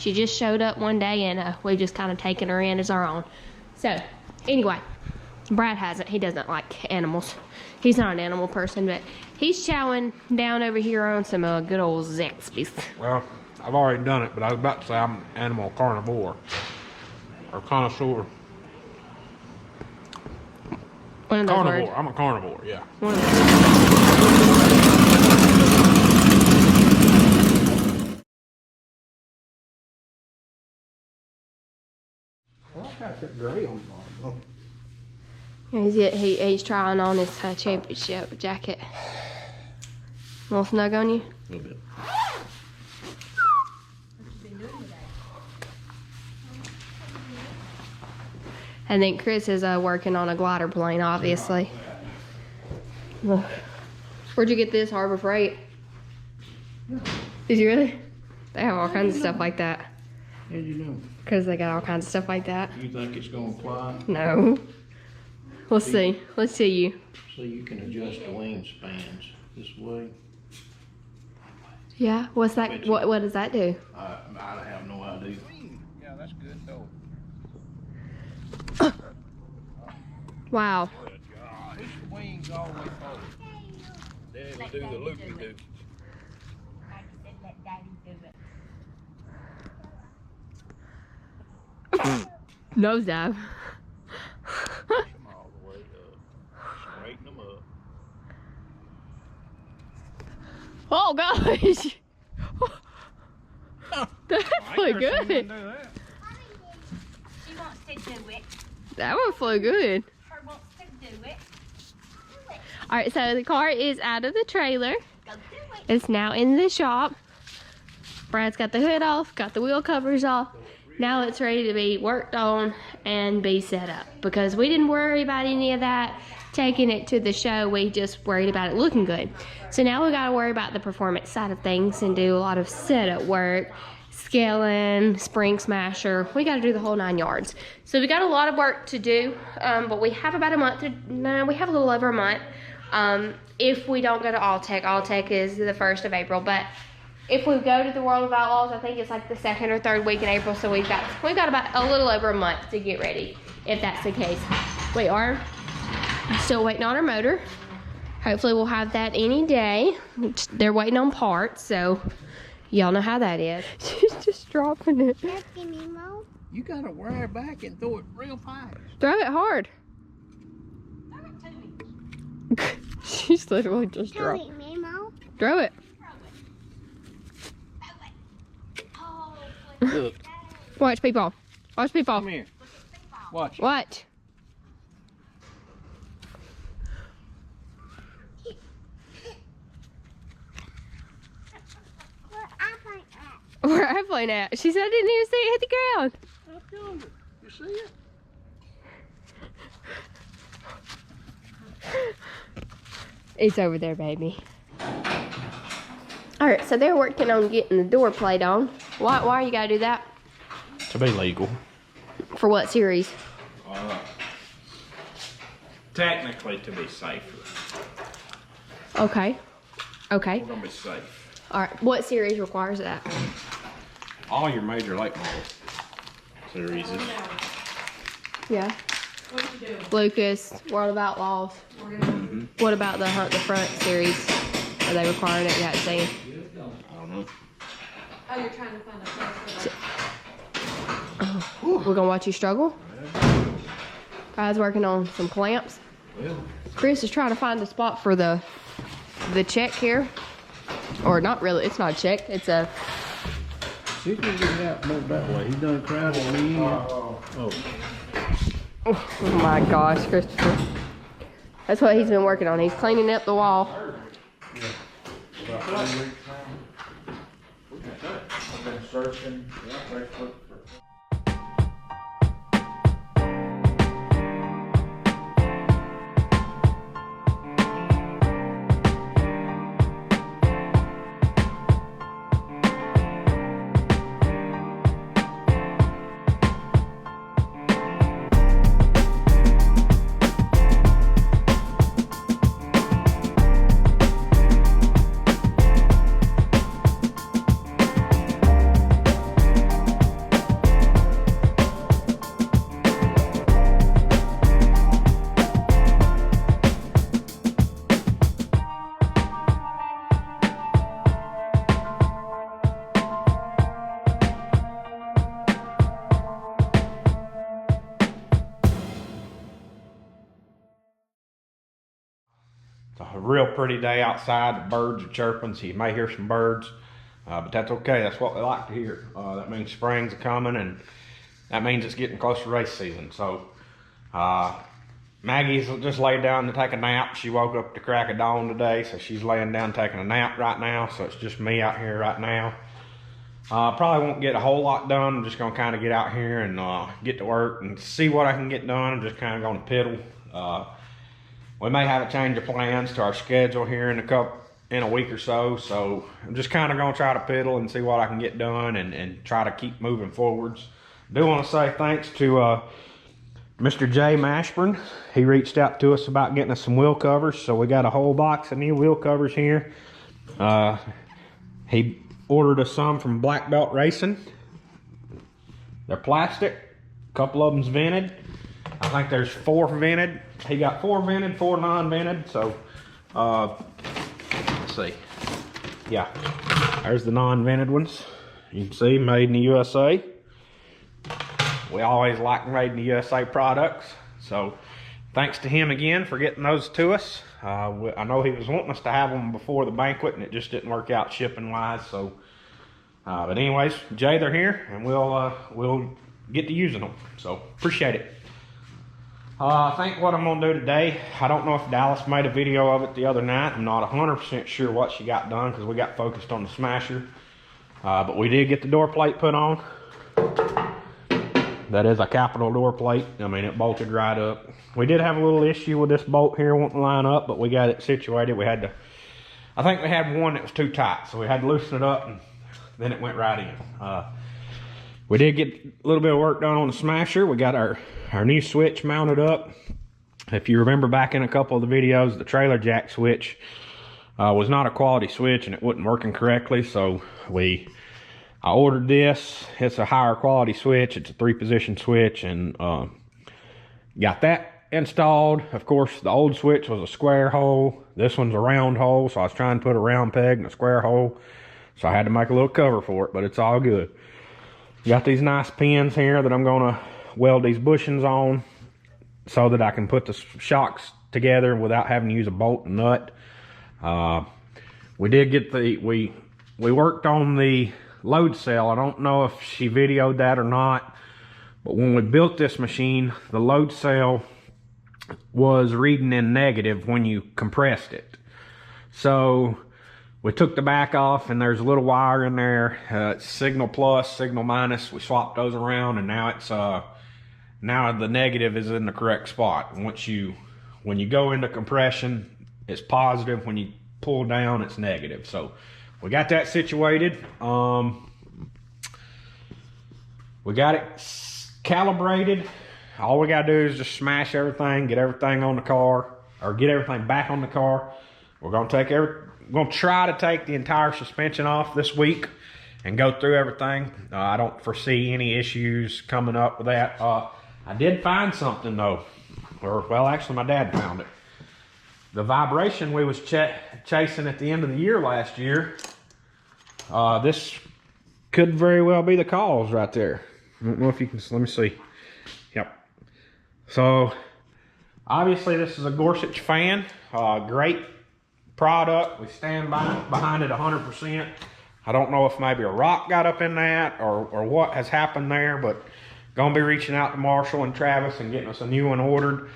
She just showed up one day, and we've just kind of taken her in as our own. So, anyway, Brad hasn't. He doesn't like animals. He's not an animal person, but he's chowing down over here on some good old Zaxby's. Well, I've already done it, but I was about to say I'm an animal carnivore. Or connoisseur. One of those Carnivore. words. I'm a carnivore, yeah. One of those. Well, I got that gray on mine. He's trying on his championship jacket. A little snug on you? A little bit. I think Chris is working on a glider plane, obviously. Look. Where'd you get this, Harbor Freight? Did you really? They have all kinds of stuff like that. How did you know? Because they got all kinds of stuff like that. You think it's gonna fly? No. Let's see. Let's see you. So you can adjust the wingspans this way. Yeah. What's that? What does that do? I have no idea. Yeah, that's good though. Wow. Push the wings all the way forward. Then it'll do the loop-de-doo. Nosedive. Push them all the way up. Straighten them up. Oh gosh. That flew good. She wants to do it. That one flew good. Her wants to do it. All right, so the car is out of the trailer. Go do it. It's now in the shop. Brad's got the hood off, got the wheel covers off. Now it's ready to be worked on and be set up, because we didn't worry about any of that taking it to the show. We just worried about it looking good. So now we got to worry about the performance side of things and do a lot of setup work, scaling, spring smasher. We got to do the whole 9 yards. So we got a lot of work to do, but we have about a month to, no, we have a little over a month. If we don't go to Alltech is the 1st of April, but if we go to the World of Outlaws, I think it's like the 2nd or 3rd week in April, so we've got about a little over a month to get ready, if that's the case. We are still waiting on our motor. Hopefully we'll have that any day. They're waiting on parts, so y'all know how that is. She's just dropping it. You gotta wear it back and throw it real fast. Throw it hard. Throw it to me. She's literally just dropping. Throw it. Oh, Look, Watch people. Watch people. come here. Watch. Watch. Where I playing at? She said I didn't even see it hit the ground. Up yonder. You see it? It's over there, baby. All right, so they're working on getting the door plate on. Why you gotta do that? To be legal. For what series? Technically to be safer. Okay. Okay. We're gonna be safe. All right. What series requires that? All your major lake model series. Yeah. Lucas, World of Outlaws. What about the Hunt the Front series? Are they requiring it? You haven't seen. I don't know. Oh, you're trying to find a place for that. We're gonna watch you struggle. Guys working on some clamps. Well, Chris is trying to find a spot for the check here. Or not really, it's not a check, it's a... see if we can get it out more that way. He's done crowded me in. Oh. Oh my gosh, Christopher. That's what he's been working on. He's cleaning up the wall. About 3 weeks now. I've been searching Facebook for real pretty day outside. The birds are chirping, so you may hear some birds. But that's okay, that's what we like to hear. That means spring's coming, and that means it's getting close to race season. So Maggie's just laid down to take a nap. She woke up at the crack of dawn today, so she's laying down taking a nap right now. So it's just me out here right now. Probably won't get a whole lot done. I'm just gonna kind of get out here and get to work and see what I can get done. I'm just kind of gonna piddle. We may have a change of plans to our schedule here in a week or so. So I'm just kind of gonna try to piddle and see what I can get done and try to keep moving forwards. I do want to say thanks to Mr. J. Mashburn. He reached out to us about getting us some wheel covers. So we got a whole box of new wheel covers here. He ordered us some from Black Belt Racing. They're plastic. A couple of them's vented. I think there's 4 vented. He got 4 vented, 4 non-vented. So, let's see. Yeah, there's the non-vented ones. You can see, made in the USA. We always like made in the USA products. So, thanks to him again for getting those to us. I know he was wanting us to have them before the banquet, and it just didn't work out shipping wise. So, but anyways, Jay, they're here, and we'll get to using them. So, appreciate it. I think what I'm gonna do today, I don't know if Dallas made a video of it the other night. I'm not 100% sure what she got done because we got focused on the smasher. But we did get the door plate put on. That is a capital door plate. I mean, it bolted right up. We did have a little issue with this bolt here wanting to line up, but we got it situated. We had to, I think we had one that was too tight, so we had to loosen it up, and then it went right in. We did get a little bit of work done on the smasher. We got our new switch mounted up. If you remember back in a couple of the videos, the trailer jack switch was not a quality switch, and it wasn't working correctly, so I ordered this. It's a higher quality switch. It's a 3-position switch, and got that installed. Of course, the old switch was a square hole. This one's a round hole, so I was trying to put a round peg in a square hole. So I had to make a little cover for it, but it's all good. Got these nice pins here that I'm gonna weld these bushings on so that I can put the shocks together without having to use a bolt and nut. We did get we worked on the load cell. I don't know if she videoed that or not, but when we built this machine, the load cell was reading in negative when you compressed it. So we took the back off, and there's a little wire in there. It's signal plus, signal minus. We swapped those around, and now it's now the negative is in the correct spot. And when you go into compression, it's positive. When you pull down, it's negative. So we got that situated. We got it calibrated. All we gotta do is just smash everything, get everything on the car, or get everything back on the car. We're gonna try to take the entire suspension off this week and go through everything. I don't foresee any issues coming up with that. I did find something though, well, actually my dad found it. The vibration we was chasing at the end of the year last year, this could very well be the cause right there. I don't know if you can, let me see. Yep. So obviously this is a Gorsuch fan, great product. We stand behind it 100%. I don't know if maybe a rock got up in that or what has happened there, but gonna be reaching out to Marshall and Travis and getting us a new one ordered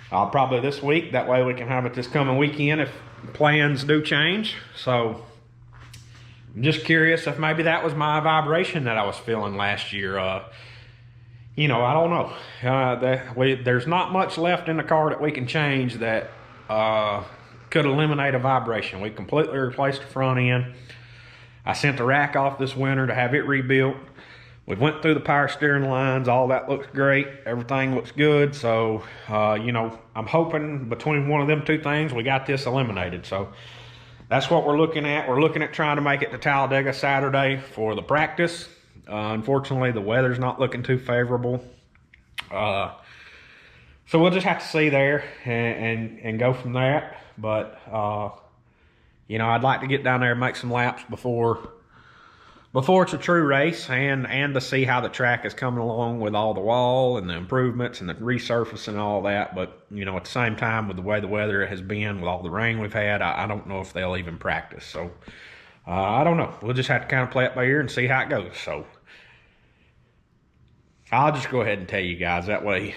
probably this week. That way we can have it this coming weekend if plans do change. So I'm just curious if maybe that was my vibration that I was feeling last year. You know, I don't know. There's not much left in the car that we can change that could eliminate a vibration. We completely replaced the front end. I sent the rack off this winter to have it rebuilt. We went through the power steering lines. All that looks great. Everything looks good. So, you know, I'm hoping between one of them two things, we got this eliminated. So that's what we're looking at. We're looking at trying to make it to Talladega Saturday for the practice. Unfortunately, the weather's not looking too favorable. So we'll just have to see there and go from there. But, you know, I'd like to get down there and make some laps before before it's a true race, and to see how the track is coming along with all the wall and the improvements and the resurfacing and all that. But, you know, at the same time, with the way the weather has been, with all the rain we've had, I don't know if they'll even practice. So, I don't know. We'll just have to kind of play it by ear and see how it goes. So, I'll just go ahead and tell you guys. That way,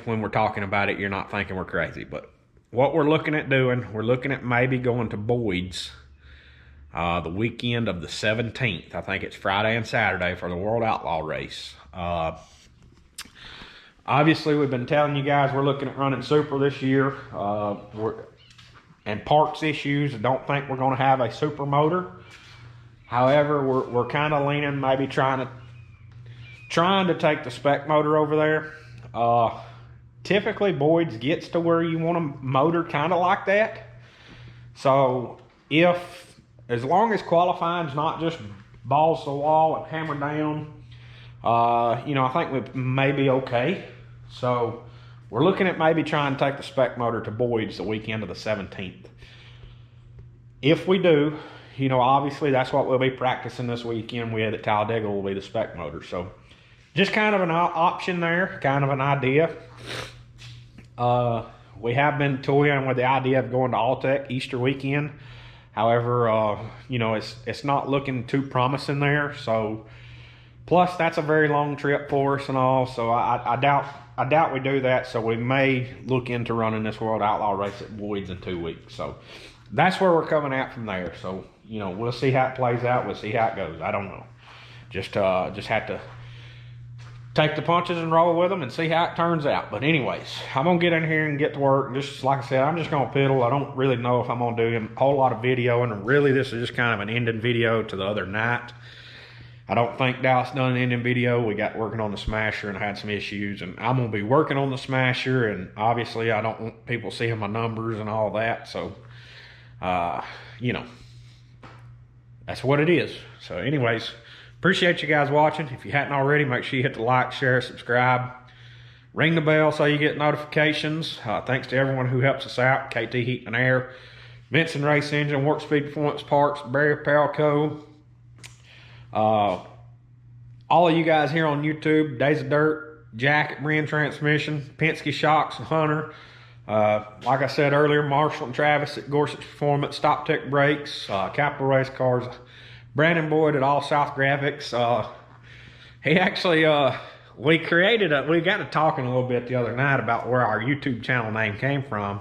when we're talking about it, you're not thinking we're crazy. But what we're looking at doing, we're looking at maybe going to Boyd's the weekend of the 17th. I think it's Friday and Saturday for the World Outlaw race. Obviously, we've been telling you guys we're looking at running Super this year. And parts issues, I don't think we're going to have a Super motor. However, we're kind of leaning, maybe trying to take the spec motor over there. Typically, Boyd's gets to where you want a motor kind of like that. So, as long as qualifying's not just balls to the wall and hammer down, you know, I think we may be okay. So, we're looking at maybe trying to take the spec motor to Boyd's the weekend of the 17th. If we do, you know, obviously that's what we'll be practicing this weekend with at Talladega will be the spec motor. So, just kind of an option there, kind of an idea. We have been toying with the idea of going to Alltech Easter weekend. However, you know, it's not looking too promising there. So, plus that's a very long trip for us and all. So I doubt we do that. So we may look into running this World Outlaw race at Boyd's in 2 weeks. So that's where we're coming at from there. So, you know, we'll see how it plays out. We'll see how it goes. I don't know. Just have to take the punches and roll with them and see how it turns out. But anyways, I'm going to get in here and get to work. Just like I said, I'm just going to piddle. I don't really know if I'm going to do a whole lot of video. And really, this is just kind of an ending video to the other night. I don't think Dallas done an ending video. We got working on the Smasher and I had some issues. And I'm going to be working on the Smasher. And obviously, I don't want people seeing my numbers and all that. So, you know, that's what it is. So anyways, appreciate you guys watching. If you hadn't already, make sure you hit the like, share, subscribe. Ring the bell so you get notifications. Thanks to everyone who helps us out. KT Heat and Air, Vinson Race Engine, Work Speed Performance Parts, Barry Apparel Co. All of you guys here on YouTube, Days of Dirt, Jack at Brand Transmission, Penske Shocks and Hunter. Like I said earlier, Marshall and Travis at Gorsuch Performance, Stop Tech Brakes, Capital Race Cars, Brandon Boyd at Allsouth Graffix. He actually, we got to talking a little bit the other night about where our YouTube channel name came from.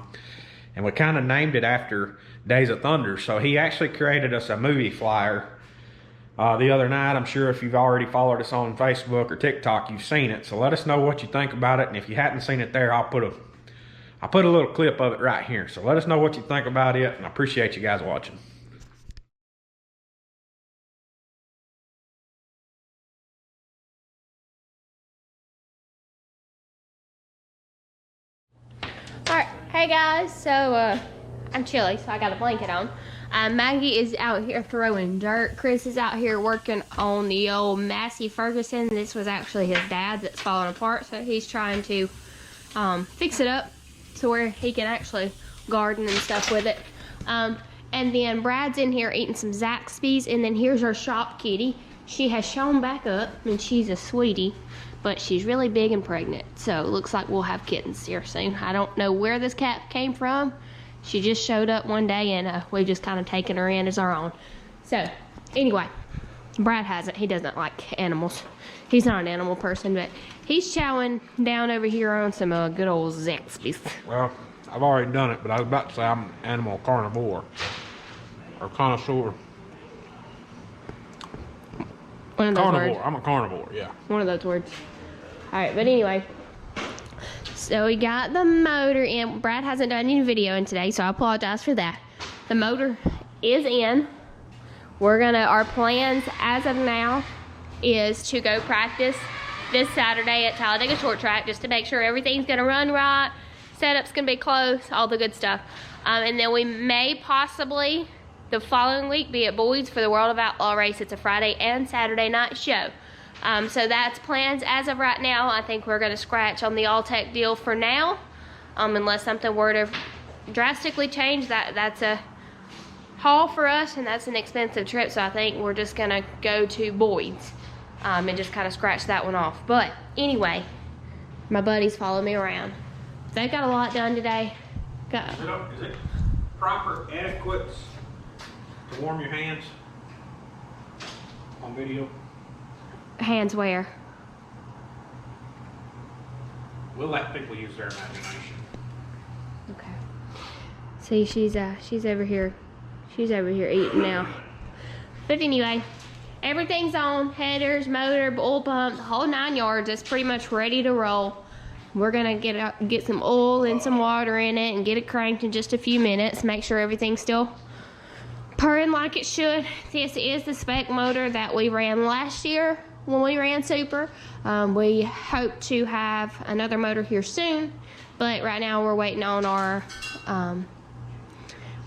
And we kind of named it after Days of Thunder. So he actually created us a movie flyer the other night. I'm sure if you've already followed us on Facebook or TikTok, you've seen it. So let us know what you think about it. And if you hadn't seen it there, I'll put a little clip of it right here. So let us know what you think about it. And I appreciate you guys watching. Alright, hey guys, so I'm chilly, so I got a blanket on. Maggie is out here throwing dirt. Chris is out here working on the old Massey Ferguson. This was actually his dad's that's falling apart, so he's trying to fix it up to where he can actually garden and stuff with it. And then Brad's in here eating some Zaxby's, and then here's our shop kitty. She has shown back up, and she's a sweetie, but she's really big and pregnant, so it looks like we'll have kittens here soon. I don't know where this cat came from. She just showed up one day, and we've just kind of taken her in as our own. So, anyway, Brad hasn't. He doesn't like animals. He's not an animal person, but he's chowing down over here on some good old Zaxby's. Well, I've already done it, but I was about to say I'm an animal carnivore or connoisseur. One of those Carnivore. words. I'm a carnivore, yeah. One of those words. Alright, but anyway. So we got the motor in. Brad hasn't done any videoing today, so I apologize for that. The motor is in. Our plans as of now is to go practice this Saturday at Talladega Short Track just to make sure everything's gonna run right, setup's gonna be close, all the good stuff. And then we may possibly the following week be at Boyd's for the World of Outlaw race. It's a Friday and Saturday night show. So that's plans as of right now. I think we're gonna scratch on the Alltech deal for now, unless something were to drastically change. That's a haul for us, and that's an expensive trip, so I think we're just gonna go to Boyd's and just kind of scratch that one off. But anyway, my buddies follow me around. They got a lot done today. Is it proper adequate to warm your hands on video? Hands where? We'll let people use their imagination. Okay. See, she's over here. She's over here eating now. But anyway, everything's on. Headers, motor, oil pump, the whole 9 yards. It's pretty much ready to roll. We're gonna get some oil and some water in it and get it cranked in just a few minutes. Make sure everything's still purring like it should. This is the spec motor that we ran last year when we ran Super. We hope to have another motor here soon, but right now we're waiting on our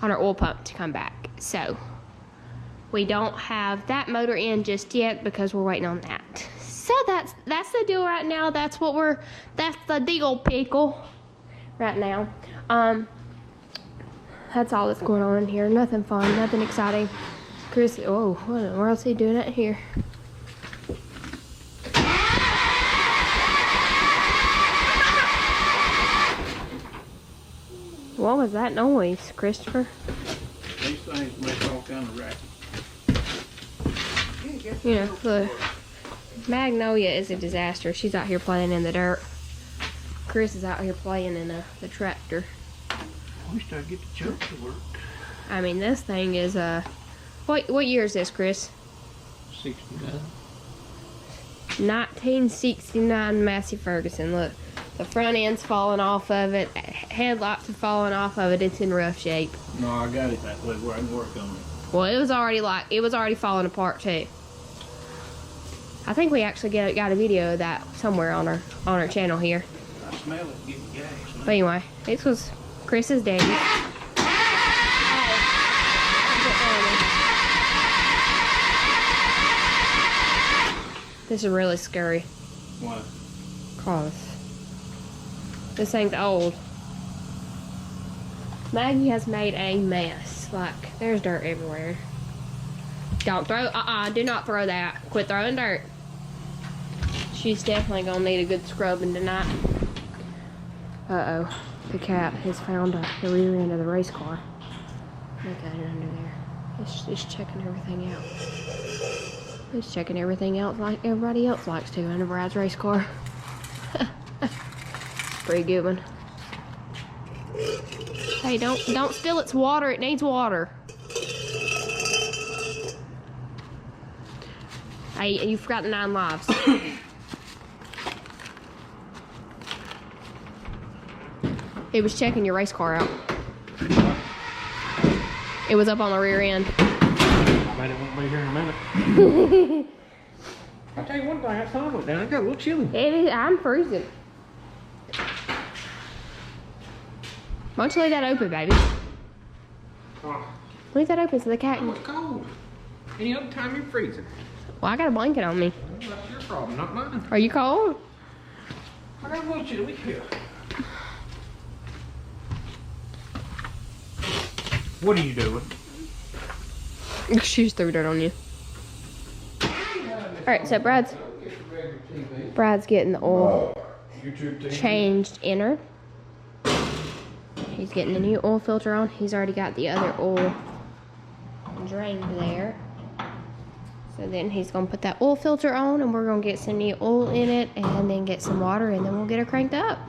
oil pump to come back. So we don't have that motor in just yet because we're waiting on that. So that's the deal right now. That's the deal pickle right now. That's all that's going on in here. Nothing fun, nothing exciting. Chris, oh, what else is he doing out here? What was that noise, Christopher? These things make all kind of racket. You know, the Magnolia is a disaster. She's out here playing in the dirt. Chris is out here playing in the tractor. I wish I'd get the chuck to work. I mean, this thing is what year is this, Chris? 69. 1969 Massey Ferguson. Look, the front end's falling off of it. Headlights are falling off of it. It's in rough shape. No, I got it that way where I can work on it. Well, it was already falling apart too. I think we actually got a video of that somewhere on our channel here. I smell it getting gas. But anyway, this was Chris's daddy. This is really scary. Why? Cause this thing's old. Maggie has made a mess. Like, there's dirt everywhere. Don't throw, do not throw that. Quit throwing dirt. She's definitely gonna need a good scrubbing tonight. Uh-oh, the cat has found the rear end of the race car. Look at it under there. It's checking everything out. It's checking everything else like everybody else likes to under Brad's race car. Pretty good one. Hey, don't spill its water. It needs water. Hey, you forgot the 9 lives. It was checking your race car out. It was up on the rear end. I bet it won't be here in a minute. I'll tell you one thing, that sun went down. It got a little chilly. It is, I'm freezing. Why don't you leave that open, baby? Oh, Leave that open so the cat I can... was cold. Any other time you're freezing. Well, I got a blanket on me. Well, that's your problem, not mine. Are you cold? I got a little chilly here. What are you doing? She just threw dirt on you. Alright, so Brad's getting the oil changed in her. He's getting the new oil filter on. He's already got the other oil drained there. So then he's gonna put that oil filter on and we're gonna get some new oil in it and then get some water and then we'll get her cranked up.